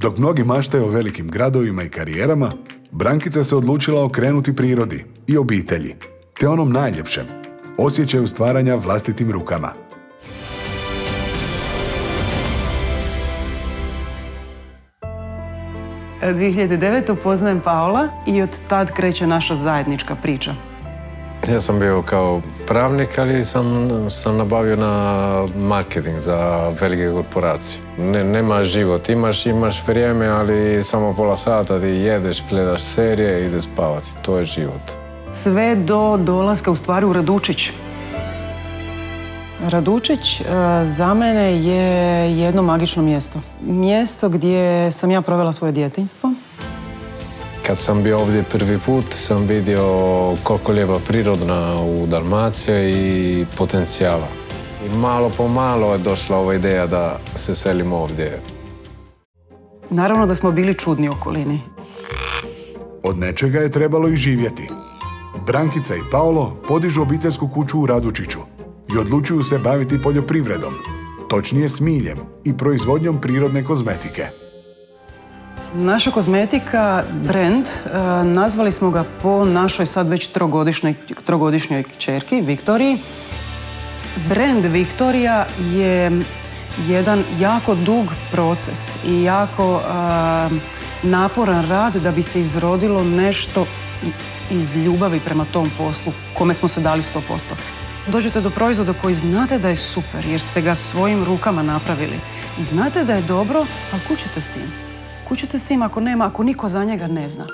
Dok mnogi maštaju o velikim gradovima i karijerama, Brankica se odlučila okrenuti prirodi i obitelji, te onom najljepšem, osjećaju stvaranja vlastitim rukama. U 2009. upoznajem Paola i od tad kreće naša zajednička priča. Ja sam bio kao pravnik, ali sam nabavio na marketing za velike korporacije. Nema život, imaš vrijeme, ali samo pola sata ti jedeš, gledaš serije i ideš spavati. To je život. Sve do dolaska u stvari u Radučić. Radučić za mene je jedno magično mjesto. Mjesto gdje sam ja provela svoje djetinjstvo. Kad sam bio ovdje prvi put, sam vidio koliko lijepa prirodna u Dalmaciji i potencijala. I malo po malo je došla ova ideja da se selimo ovdje. Naravno da smo bili čudni okolini. Od nečega je trebalo i živjeti. Brankica i Paolo podižu obiteljsku kuću u Radučiću i odlučuju se baviti poljoprivredom, točnije smiljem i proizvodnjom prirodne kozmetike. Naša kozmetika, brand, nazvali smo ga po našoj sad već trogodišnjoj kćerki, Viktoriji. Brand Viktorija je jedan jako dug proces i jako naporan rad da bi se izrodilo nešto iz ljubavi prema tom poslu, kome smo se dali 100%. Dođete do proizvoda koji znate da je super, jer ste ga svojim rukama napravili. I znate da je dobro, ali kućete s tim. Kućete s tim ako niko za njega ne zna.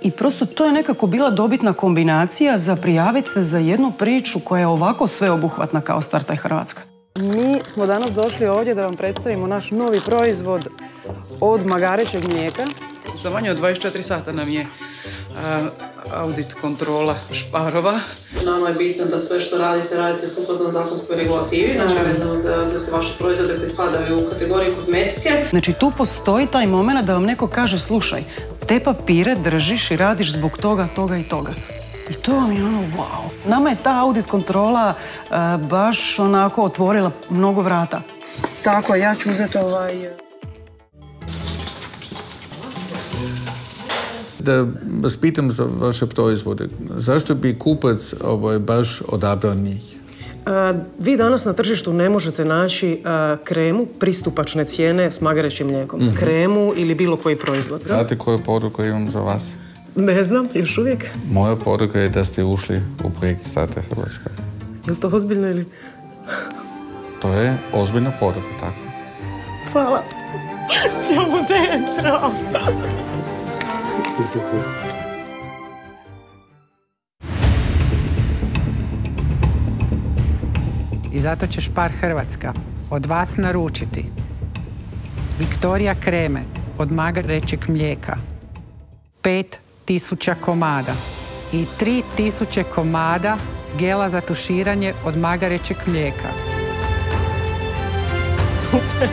I prosto to je nekako bila dobitna kombinacija za prijaviti se za jednu priču koja je ovako sveobuhvatna kao Startaj Hrvatska. Mi smo danas došli ovdje da vam predstavimo naš novi proizvod od magarećeg mlijeka. Za manje od 24 sata nam je audit kontrola šparova. Nama je bitno da sve što radite sukladno zakonskoj regulativi, znači vezano za te vaše proizvode koji spadaju u kategoriju kozmetike. Znači tu postoji taj moment da vam neko kaže slušaj, te papire držiš i radiš zbog toga, toga i toga. I to vam je ono wow. Nama je ta audit kontrola baš onako otvorila mnogo vrata. Tako, ja ću uzeti Da vas pitam za vaše proizvode. Zašto bi kupac baš odabrao njih? Vi danas na tržištu ne možete naći kremu pristupačne cijene s magarećim mlijekom. Kremu ili bilo koji proizvod. Znate koju poruku imam za vas? Ne znam, još uvijek. Moja poruka je da ste ušli u projekt Startaj Hrvatska. Je li to ozbiljno ili? To je ozbiljna poruka, tako. Hvala. Siamo dentro. I zato će Spar Hrvatska od vas naručiti Viktorija kreme od magarećeg mlijeka 5000 komada i 3000 komada gela za tuširanje od magarećeg mlijeka. Super!